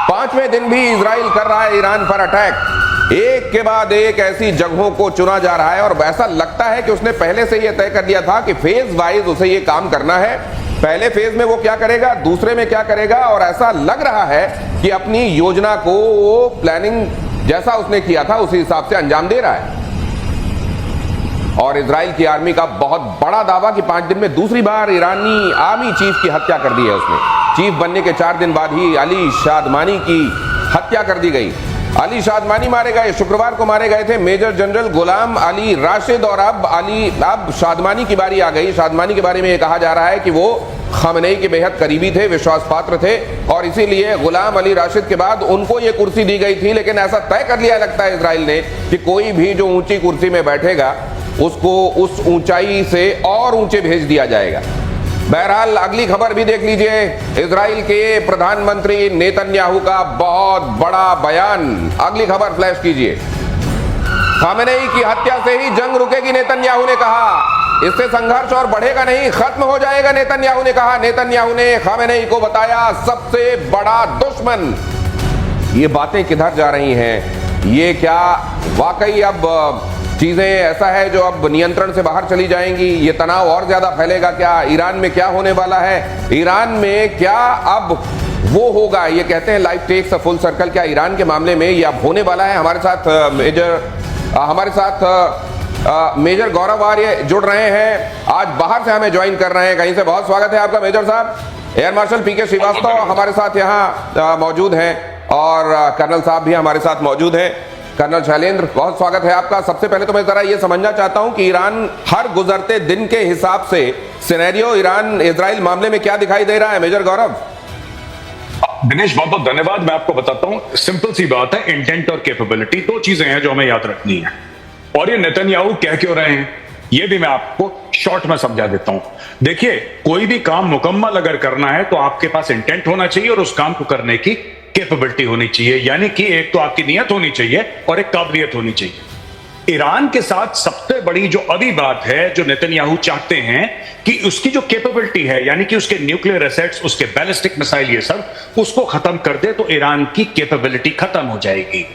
5वें दिन भी इजराइल कर रहा है ईरान पर अटैक। एक के बाद एक ऐसी जगहों को चुना जा रहा है और ऐसा लगता है कि उसने पहले से यह तय कर लिया था कि फेज वाइज उसे यह काम करना है। पहले फेज में वो क्या करेगा, दूसरे में क्या करेगा, और ऐसा लग रहा है कि अपनी योजना को वो प्लानिंग जैसा उसने किया था उसी हिसाब से अंजाम दे रहा है। और इजराइल की आर्मी का बहुत बड़ा दावा कि 5 दिन में दूसरी बार ईरानी आर्मी चीफ की हत्या कर दी है उसने। चीफ बनने के 4 दिन बाद ही अली शादमानी की हत्या कर दी गई। अली शादमानी मारे गए, शुक्रवार को मारे गए थे मेजर जनरल गुलाम अली राशिद, और अब शादमानी की बारी आ गई। शादमानी के बारे में यह कहा जा रहा है कि वो खमेनी के बेहद करीबी थे, विश्वास पात्र थे, और इसीलिए गुलाम अली राशिद के बाद उनको ये कुर्सी दी गई थी। लेकिन ऐसा तय कर लिया लगता है इजराइल ने कि कोई भी जो ऊंची कुर्सी में बैठेगा उसको उस ऊंचाई से और ऊंचे भेज दिया जाएगा। बहरहाल अगली खबर भी देख लीजिए। इजराइल के प्रधानमंत्री नेतन्याहू का बहुत बड़ा बयान। अगली खबर फ्लैश कीजिए। खमेनी की हत्या से ही जंग रुकेगी, नेतन्याहू ने कहा। इससे संघर्ष और बढ़ेगा नहीं, खत्म हो जाएगा, नेतन्याहू ने कहा। नेतन्याहू ने खमेनी को बताया सबसे बड़ा दुश्मन। ये बातें किधर जा रही हैं? ये क्या वाकई अब चीजें ऐसा है जो अब नियंत्रण से बाहर चली जाएंगी? ये तनाव और ज्यादा फैलेगा क्या? ईरान में क्या होने वाला है? ईरान में क्या अब वो होगा? ये कहते हैं life takes a full circle. क्या ईरान के मामले में ये अब होने वाला है? हमारे साथ मेजर गौरव आर्य जुड़ रहे हैं, आज बाहर से हमें ज्वाइन कर रहे हैं कहीं से। बहुत स्वागत है आपका मेजर साहब। एयर मार्शल पीके श्रीवास्तव हमारे साथ यहाँ मौजूद हैं और कर्नल साहब भी हमारे साथ मौजूद हैं। कर्नल शैलेंद्र, बहुत स्वागत है आपका। सबसे पहले तो मैं जरा ये समझना चाहता हूं कि ईरान हर गुजरते दिन के हिसाब से सिनेरियो ईरान इजराइल मामले में क्या दिखाई दे रहा है? मेजर गौरव। दिनेश, बहुत बहुत धन्यवाद। मैं आपको बताता हूं, सिंपल सी बात है, इंटेंट और कैपेबिलिटी 2 चीजें हैं जो हमें याद रखनी है। और ये नेतन्याहू कह क्यों रहे हैं ये भी मैं आपको शॉर्ट में समझा देता हूं। देखिए, कोई भी काम मुकम्मल अगर करना है तो आपके पास इंटेंट होना चाहिए और उस काम को करने की कैपेबिलिटी होनी चाहिए। यानी कि एक तो आपकी नियत होनी चाहिए और एक काबिलियत होनी चाहिए। ईरान के साथ सबसे बड़ी जो अभी बात है, जो नेतन्याहू चाहते हैं कि उसकी जो कैपेबिलिटी है, यानी कि उसके न्यूक्लियर एसेट्स, उसके बैलिस्टिक मिसाइल, ये सब उसको खत्म कर दे तो ईरान की कैपेबिलिटी खत्म हो जाएगी।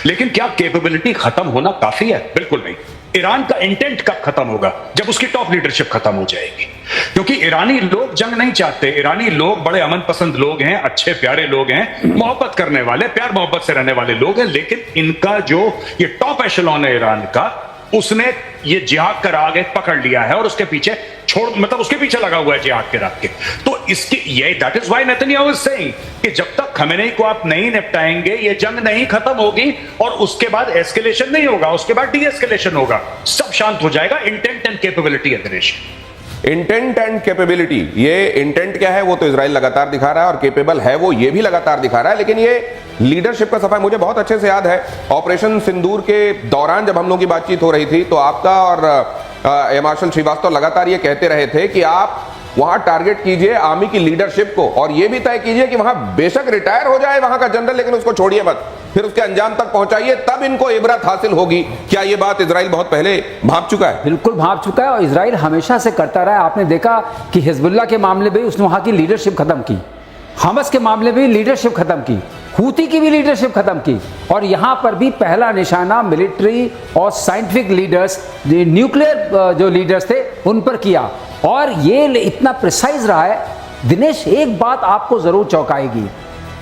लेकिन क्या कैपेबिलिटी खत्म होना काफी है? बिल्कुल नहीं। ईरान का इंटेंट कब खत्म होगा? जब उसकी टॉप लीडरशिप खत्म हो जाएगी। क्योंकि ईरानी लोग जंग नहीं चाहते। ईरानी लोग बड़े अमन पसंद लोग हैं, अच्छे प्यारे लोग हैं, मोहब्बत करने वाले, प्यार मोहब्बत से रहने वाले लोग हैं। लेकिन इनका जो ये टॉप एशेलॉन है ईरान का, उसने ये जिहाद का राग एक पकड़ लिया है और उसके पीछे उसके पीछे लगा हुआ है जिहाद के राग के। तो इसकी ये that is why Netanyahu is saying कि जब तक खमेनी को आप नहीं निपटाएंगे ये जंग नहीं खत्म होगी और उसके बाद एस्केलेशन नहीं होगा, उसके बाद डी एस्केलेशन होगा, सब शांत हो जाएगा। इंटेंट एंड कैपेबिलिटी है दिनेश। इंटेंट एंड कैपेबिलिटी, ये इंटेंट क्या है वो तो इजराइल लगातार दिखा रहा है और कैपेबल है वो ये भी लगातार दिखा रहा है। लेकिन ये लीडरशिप का सफाई मुझे बहुत अच्छे से याद है। ऑपरेशन सिंदूर के दौरान जब हम लोगों की बातचीत हो रही थी तो आपका और एयर मार्शल श्रीवास्तव लगातार ये कहते रहे थे कि आप वहां टारगेट कीजिए आर्मी की लीडरशिप को और ये भी तय कीजिए कि वहां बेशक रिटायर हो जाए वहां का जनरल, लेकिन उसको छोड़िए मत, फिर उसके अंजाम तक पहुंचाइए, तब इनको इबरत हासिल होगी। क्या ये बात इजराइल बहुत पहले भांप चुका है? बिल्कुल भांप चुका है और इजराइल हमेशा से करता रहा है। आपने देखा कि हिजबुल्लाह के मामले में उसने वहां की लीडरशिप खत्म की, हमस के मामले में लीडरशिप खत्म की, हूती की भी लीडरशिप खत्म की, और यहां पर भी पहला निशाना मिलिट्री और साइंटिफिक लीडर्स, न्यूक्लियर जो लीडर्स थे उन पर किया। और ये इतना प्रिसाइज रहा है दिनेश, एक बात आपको जरूर चौंकाएगी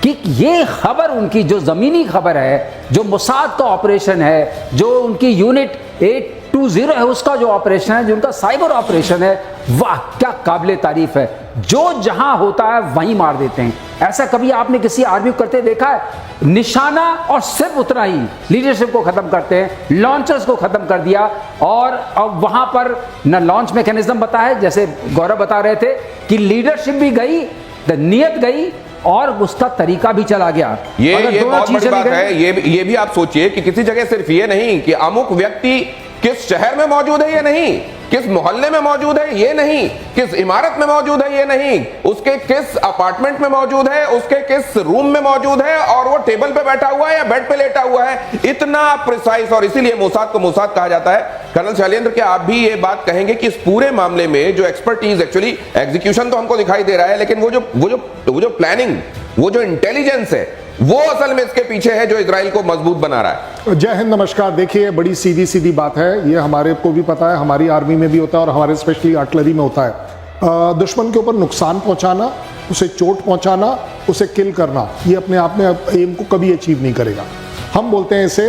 कि ये खबर उनकी जो जमीनी खबर है, जो मोसाद का ऑपरेशन है, जो उनकी यूनिट 820 है उसका जो ऑपरेशन है, जो उनका साइबर ऑपरेशन है, वाह क्या काबिले तारीफ है। जो जहां होता है वहीं मार देते हैं। ऐसा कभी आपने किसी आर्मी को करते देखा है? निशाना और सिर्फ उतना ही, लीडरशिप को खत्म करते हैं, लॉन्चर्स को खत्म कर दिया। और अब वहां पर न लॉन्च मैकेनिज्म बताया, जैसे गौरव बता रहे थे कि लीडरशिप भी गई, नीयत गई और उसका तरीका भी चला गया। ये बहुत बड़ी बात है। ये भी आप सोचिए कि किसी जगह सिर्फ ये नहीं कि अमुक व्यक्ति किस शहर में मौजूद है, ये नहीं, किस मोहल्ले में मौजूद है, ये नहीं, किस इमारत में मौजूद है, ये नहीं, उसके किस अपार्टमेंट में मौजूद है, उसके किस रूम में मौजूद है, और वो टेबल पे बैठा हुआ है या बेड पे लेटा हुआ है, इतना प्रिसाइज। और इसीलिए मोसाद को मोसाद कहा जाता है। कर्नल शैलेंद्र, क्या आप भी ये बात कहेंगे कि इस पूरे मामले में जो एक्सपर्टीज, एक्चुअली एग्जीक्यूशन तो हमको दिखाई दे रहा है, लेकिन वो जो प्लानिंग, वो जो इंटेलिजेंस है, वो असल में इसके पीछे है जो इजराइल को मजबूत बना रहा है। जय हिंद, नमस्कार। देखिए, बड़ी सीधी सीधी बात है, ये हमारे को भी पता है, हमारी आर्मी में भी होता है और हमारे स्पेशली आर्टिलरी में होता है। दुश्मन के ऊपर नुकसान पहुंचाना, उसे चोट पहुंचाना, उसे किल करना, ये अपने आप में एम को कभी अचीव नहीं करेगा। हम बोलते हैं इसे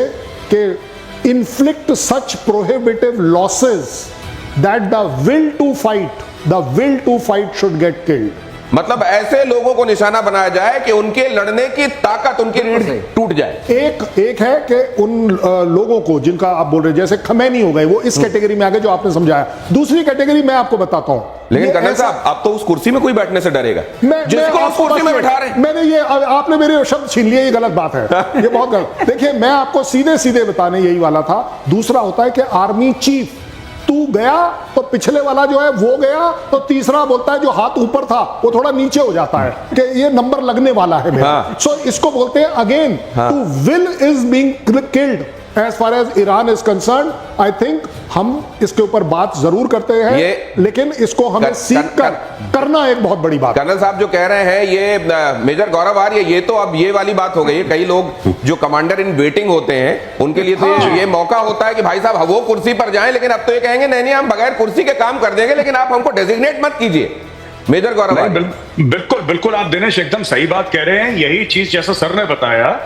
कि inflict such prohibitive losses that the will to fight should get killed. मतलब ऐसे लोगों को निशाना बनाया जाए कि उनके लड़ने की ताकत, उनकी रीढ़ टूट जाए। एक है कि उन लोगों को जिनका आप बोल रहे हैं, जैसे खमैनी हो गए, वो इस कैटेगरी में आ गए जो आपने समझाया। दूसरी कैटेगरी मैं आपको बताता हूं, लेकिन कर्नल साहब, अब तो उस कुर्सी में कोई बैठने से डरेगा जिसको उस कुर्सी में बैठा रहे हैं। मैंने ये, आपने मेरे शब्द छीन लिए, ये गलत बात है, ये बहुत गलत। देखिए, मैं आपको सीधे सीधे बताने यही वाला था। दूसरा होता है कि आर्मी चीफ, तू गया तो पिछले वाला जो है वो गया, तो तीसरा बोलता है जो हाथ ऊपर था वो थोड़ा नीचे हो जाता है कि ये नंबर लगने वाला है मेरा। सो इसको बोलते हैं again, to will is being killed. As far as Iran is concerned, I think हम इसके ऊपर बात जरूर करते हैं, लेकिन इसको हमें सीख कर करना एक बहुत बड़ी बात। कर्नल साहब जो कह रहे हैं, ये मेजर गौरव आर्य, ये तो अब ये वाली बात हो गई है। कई लोग जो कमांडर इन वेटिंग होते हैं, उनके लिए तो ये मौका होता है कि भाई साहब वो कुर्सी पर जाएं, लेकिन अब तो ये कहेंगे नहीं नहीं, हम बगैर कुर्सी के काम कर देंगे, लेकिन आप हमको डेजिग्नेट मत कीजिए। मेजर गौरव आर्य, बिल्कुल बिल्कुल, आप दिनेश एकदम सही बात कह रहे हैं। यही चीज जैसा सर ने बताया,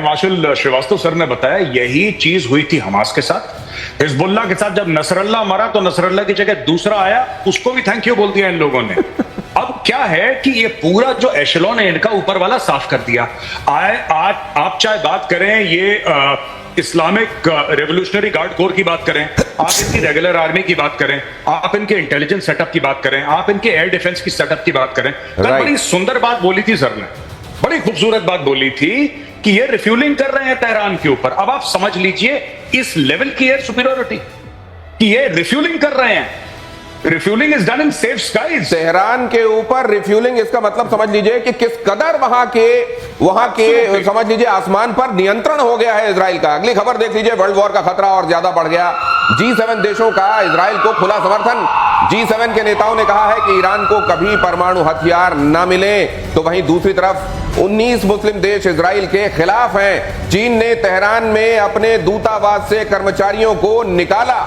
मार्शल श्रीवास्तव सर ने बताया, यही चीज हुई थी हमास के साथ, हिजबुल्लाह के साथ। जब नसरल्ला मरा तो नसरल्ला की जगह दूसरा आया, उसको भी थैंक यू बोल दिया इन लोगों ने। अब क्या है कि ये पूरा जो एशेलॉन है इनका, ऊपर वाला साफ कर दिया। आज आप चाहे बात करें ये इस्लामिक रेवोल्यूशनरी गार्ड कोर की बात करें, आप इनकी रेगुलर आर्मी की बात करें, आप इनके इंटेलिजेंस सेटअप की बात करें, आप इनके एयर डिफेंस की सेटअप की बात करें, कल बड़ी सुंदर बात बोली थी सर ने, बड़ी खूबसूरत बात बोली थी कि ये रिफ्यूलिंग कर रहे हैं तेहरान के ऊपर। अब आप समझ लीजिए इस लेवल की एयर सुपीरियरिटी कि ये रिफ्यूलिंग कर रहे हैं। Refuelling is done in safe skies. Tehran के ऊपर रिफ्यूलिंग, इसका मतलब समझ लीजिए कि किस कदर वहां के समझ लीजिए आसमान पर नियंत्रण हो गया है इजराइल का। अगली खबर देख लीजिए, वर्ल्ड वॉर का खतरा और ज्यादा बढ़ गया। G7 देशों का इजराइल को खुला समर्थन। G7 के नेताओं ने कहा है कि ईरान को कभी परमाणु हथियार न मिले, तो वहीं दूसरी तरफ 19 मुस्लिम देश इजराइल के खिलाफ हैं। चीन ने तेहरान में अपने दूतावास से कर्मचारियों को निकाला।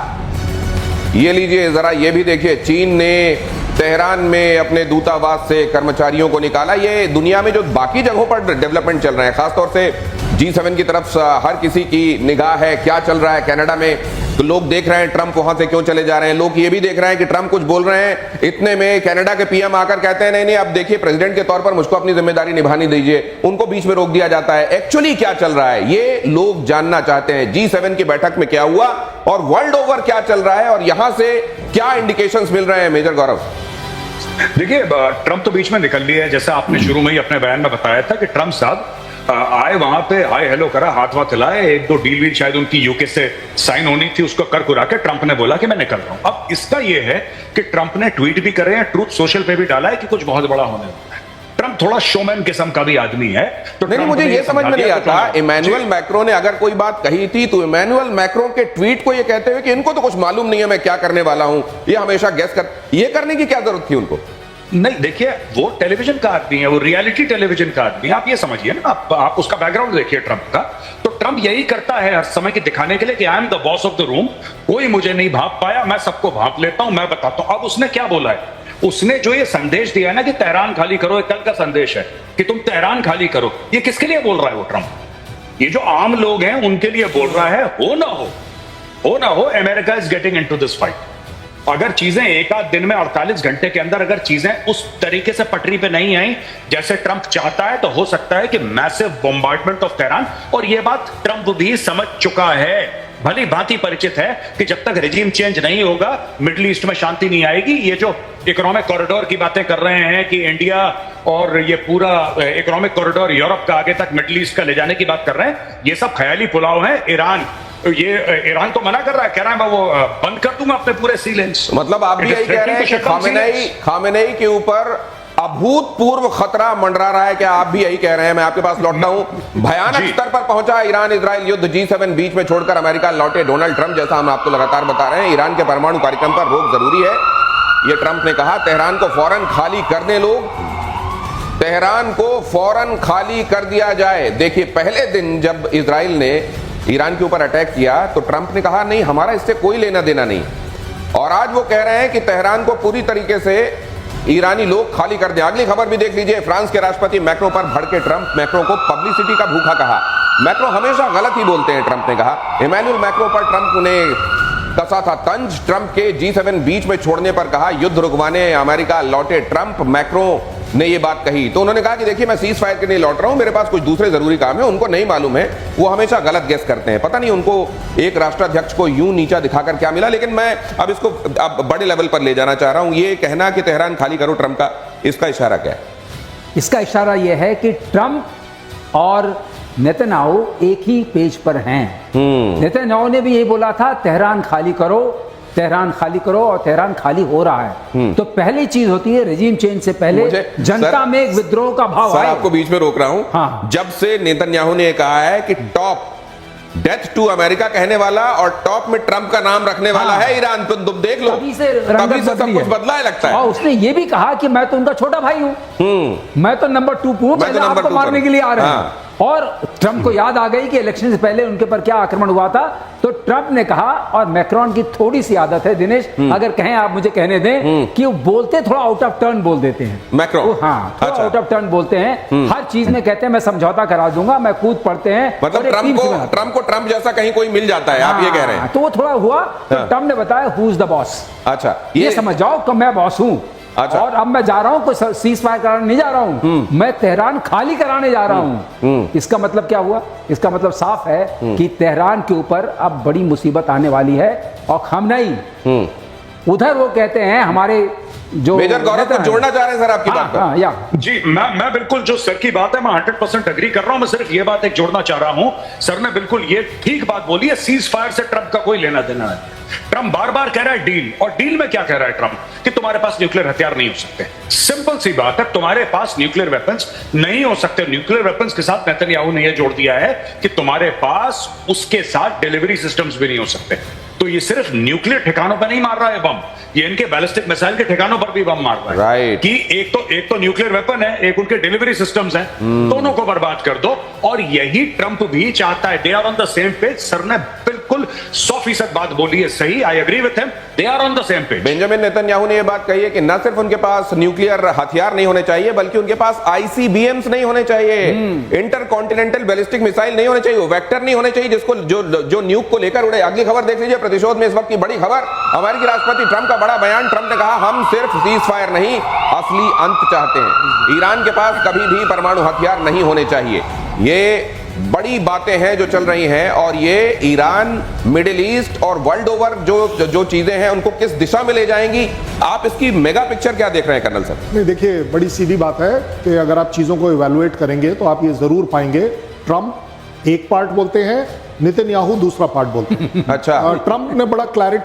ये लीजिए जरा, ये भी देखिए, चीन ने तेहरान में अपने दूतावास से कर्मचारियों को निकाला। ये दुनिया में जो बाकी जगहों पर डेवलपमेंट चल रहे हैं, खासतौर से G7 की तरफ हर किसी की निगाह है क्या चल रहा है कनाडा में। तो लोग देख रहे हैं ट्रंप वहां से क्यों चले जा रहे हैं। लोग ये भी देख रहे हैं कि ट्रंप कुछ बोल रहे हैं, इतने में कनाडा के पीएम आकर कहते हैं नहीं नहीं, अब देखिए प्रेसिडेंट के तौर पर मुझको अपनी जिम्मेदारी निभानी दीजिए। उनको बीच में रोक दिया जाता है। एक्चुअली क्या चल रहा है ये लोग जानना चाहते हैं। G7 की बैठक में क्या हुआ और वर्ल्ड ओवर क्या चल रहा है और यहां से क्या इंडिकेशंस मिल रहे हैं। मेजर गौरव, देखिए, ट्रंप तो बीच में निकल लिया है, जैसा आपने शुरू में ही अपने बयान में बताया था कि ट्रंप साहब आए, वहां पे हाय हेलो करा, हाथ वाथ हिलाए, एक दो डील वील शायद उनकी यूके से साइन होनी थी, उसको कर कुरा के ट्रंप ने बोला कि मैं निकल रहा हूं। अब इसका ये है कि ट्रंप ने ट्वीट भी करे हैं, ट्रूथ सोशल पे भी डाला है कि कुछ बहुत बड़ा होने वाला है। ट्रंप थोड़ा शोमैन किस्म का भी आदमी है। तो नहीं, मुझे ये समझ में नहीं आता, इमैनुअल मैक्रो ने अगर कोई बात कही थी तो इमैनुअल मैक्रो के ट्वीट को ये कहते हुए कि इनको तो कुछ मालूम नहीं है मैं क्या करने वाला हूं, ये हमेशा गेस कर, ये करने की क्या जरूरत थी उनको। नहीं, देखिए, वो टेलीविजन का आदमी है, वो रियलिटी टेलीविजन का आदमी है। आप ये समझिए ना, आप उसका बैकग्राउंड देखिए ट्रंप का। तो ट्रंप यही करता है हर समय कि दिखाने के लिए कि I am the boss of the room, कोई मुझे नहीं भांप पाया, मैं सबको भांप लेता हूं, मैं बताता हूं। अब उसने क्या बोला है, उसने जो ये संदेश दिया है ना कि तेहरान खाली करो, कल का संदेश है कि तुम तेहरान खाली करो, ये किसके लिए बोल रहा है वो ट्रंप? ये जो आम लोग हैं उनके लिए बोल रहा है। हो ना हो, America is getting into this fight. अगर चीजें एक आध दिन में 48 घंटे के अंदर अगर चीजें उस तरीके से पटरी पे नहीं आई जैसे ट्रंप चाहता है, तो हो सकता है कि मैसिव बॉम्बार्डमेंट ऑफ तेहरान। और यह बात ट्रंप भी समझ चुका है, भली भांति परिचित है कि जब तक रिजीम चेंज नहीं होगा मिडिल ईस्ट में शांति नहीं आएगी। ये जो इकोनॉमिक कॉरिडोर की बातें कर रहे हैं कि इंडिया और ये पूरा इकोनॉमिक कॉरिडोर यूरोप का आगे तक मिडिल ईस्ट का ले जाने की बात कर रहे हैं, ये सब ख्याली पुलाव है। ईरान तो मना कर रहा है, कह रहा है मैं वो बंद कर दूंगा अपने पूरे सी लेन्स। मतलब आप भी यही कह रहे हैं कि खामेनेई के ऊपर अभूतपूर्व खतरा मंडरा रहा है, क्या आप भी यही कह रहे हैं? मैं आपके पास लौटता हूं। भयानक स्तर पर पहुंचा ईरान इजराइल युद्ध, G7 बीच में छोड़कर अमेरिका लौटे डोनाल्ड ट्रंप, जैसा हम आपको लगातार बता रहे हैं। ईरान के परमाणु कार्यक्रम पर रोक जरूरी है, यह ट्रंप ने कहा। तेहरान को फौरन खाली करने लोग, तेहरान को फौरन खाली कर दिया जाए। देखिए, पहले दिन जब इजराइल ने ईरान के ऊपर अटैक किया तो ट्रंप ने कहा नहीं, हमारा इससे कोई लेना देना नहीं, और आज वो कह रहे हैं कि तेहरान को पूरी तरीके से ईरानी लोग खाली कर दें। अगली खबर भी देख लीजिए, फ्रांस के राष्ट्रपति मैक्रो पर भड़के ट्रंप, मैक्रो को पब्लिसिटी का भूखा कहा। मैक्रो हमेशा गलत ही बोलते हैं, ट्रंप ने कहा। इमैनुअल मैक्रो पर ट्रंप ने कसा था तंज। ट्रंप के G7 बीच में छोड़ने पर कहा युद्ध रुकवाने अमेरिका लौटे ट्रंप। मैक्रो ने ये बात कही तो उन्होंने कहा कि देखिए, मैं सीज फायर के लिए लौट रहा हूं, मेरे पास कुछ दूसरे जरूरी काम है। उनको नहीं मालूम है, वो हमेशा गलत गेस करते हैं। पता नहीं उनको एक राष्ट्राध्यक्ष को यूं नीचा दिखाकर क्या मिला, लेकिन मैं अब इसको बड़े लेवल पर ले जाना चाह रहा हूं। ये कहना कि तेहरान खाली करो ट्रंप का, इसका इशारा क्या है? इसका इशारा यह है कि ट्रंप और नेतन्याहू एक ही पेज पर हैं। नेतन्याहू ने भी यही बोला था, तेहरान खाली करो, तेहरान खाली करो, और तेहरान खाली हो रहा है। तो पहली चीज होती है रेजिम चेंज से पहले जनता में एक विद्रोह का भाव सर, आए। आपको बीच में रोक रहा हूं। हाँ। जब से नेतन्याहू ने कहा है कि टॉप डेथ टू अमेरिका कहने वाला और टॉप में ट्रंप का नाम रखने वाला है ईरान, तो तुम देख लो, तभी से सब कुछ बदला है लगता है। और उसने ये भी कहा कि मैं तो उनका छोटा भाई हूं, मैं तो नंबर 2 हूं, पहले आपको मारने के लिए आ रहे हैं। और ट्रंप को याद आ गई कि इलेक्शन से पहले उनके पर क्या आक्रमण हुआ था, तो ट्रंप ने कहा, और मैक्रोन की थोड़ी सी आदत है दिनेश, अगर कहें आप मुझे कहने दें, कि वो बोलते थोड़ा आउट ऑफ टर्न बोल देते हैं मैक्रोन। हाँ, थोड़ा आउट ऑफ टर्न बोलते हैं। हर चीज में कहते हैं मैं समझौता करा दूंगा, मैं कूद पड़ते हैं। मतलब ट्रंप को ट्रंप जैसा कहीं कोई मिल जाता है, आप ये कह रहे हैं। तो वो थोड़ा हुआ, तो ट्रंप ने बताया हु इज द बॉस। अच्छा, ये समझ जाओ कि मैं बॉस हूं। अच्छा। और अब मैं जा रहा हूं, कोई सीज फायर कराने नहीं जा रहा हूं, मैं तेहरान खाली कराने जा रहा हूं। इसका मतलब क्या हुआ? इसका मतलब साफ है कि तेहरान के ऊपर अब बड़ी मुसीबत आने वाली है। और खamenei उधर वो कहते हैं हमारे जो मेजर गौरव को जोड़ना चाह रहे हैं सर आपकी बात पर। हाँ, या जी, मैं बिल्कुल जो सर की बात है मैं 100% एग्री कर रहा हूं। मैं सिर्फ ये बात एक जोड़ना चाह रहा हूं, सर ने बिल्कुल ये ठीक बात बोली है, सीज फायर से ट्रंप का कोई लेना देना नहीं। ट्रंप बार बार कह रहा है डील, और डील में क्या कह रहा है ट्रंप कि तुम्हारे पास न्यूक्लियर हथियार नहीं हो सकते। सिंपल सी बात है, तुम्हारे पास न्यूक्लियर वेपन्स नहीं हो सकते। न्यूक्लियर वेपन्स के साथ नेतन्याहू ने यह जोड़ दिया है कि तुम्हारे पास उसके साथ डिलीवरी सिस्टम्स भी नहीं हो सकते। तो ये सिर्फ न्यूक्लियर ठिकानों पर नहीं मार रहा है बम, ये इनके बैलिस्टिक मिसाइल के ठिकानों पर भी बम मार रहा है। राइट। कि एक तो न्यूक्लियर वेपन है, एक उनके डिलीवरी सिस्टम्स हैं, दोनों को बर्बाद कर दो। और यही ट्रंप भी चाहता है। They are on the same page. Sir ने बिल्कुल 100% बात बोली है, सही, I agree with him, they are on the same page. Benjamin Netanyahu ने यह बात कही है कि न सिर्फ उनके पास न्यूक्लियर हथियार नहीं होने चाहिए, बल्कि उनके पास ICBMs नहीं होने चाहिए, इंटरकॉन्टिनेंटल बैलिस्टिक मिसाइल नहीं होने चाहिए, वेक्टर नहीं होने चाहिए जिसको जो न्यूक को लेकर उड़े। अगली खबर देख लीजिए, प्रतिशोध में इस वक्त की बड़ी खबर, अमेरिकी राष्ट्रपति ट्रंप का बड़ा बयान। ट्रंप ने कहा हम सिर्फ सीज फायर नहीं, असली अंत चाहते हैं। ईरान के पास कभी भी परमाणु हथियार नहीं होने चाहिए। ये बड़ी बातें हैं जो चल रही हैं, और ये ईरान, मिडिल ईस्ट और वर्ल्ड ओवर जो चीजें हैं उनको किस दिशा में ले जाएंगी। आप इसकी मेगा पिक्चर क्या देख रहे हैं कर्नल साहब? नहीं, देखिए, बड़ी सीधी बात है कि अगर आप चीजों को इवैल्यूएट करेंगे तो आप ये जरूर पाएंगे, ट्रंप एक पार्ट बोलते हैं, नेतन्याहू दूसरा पार्ट बोलते हैं। अच्छा। ट्रंप ने बड़ा क्लैरिटी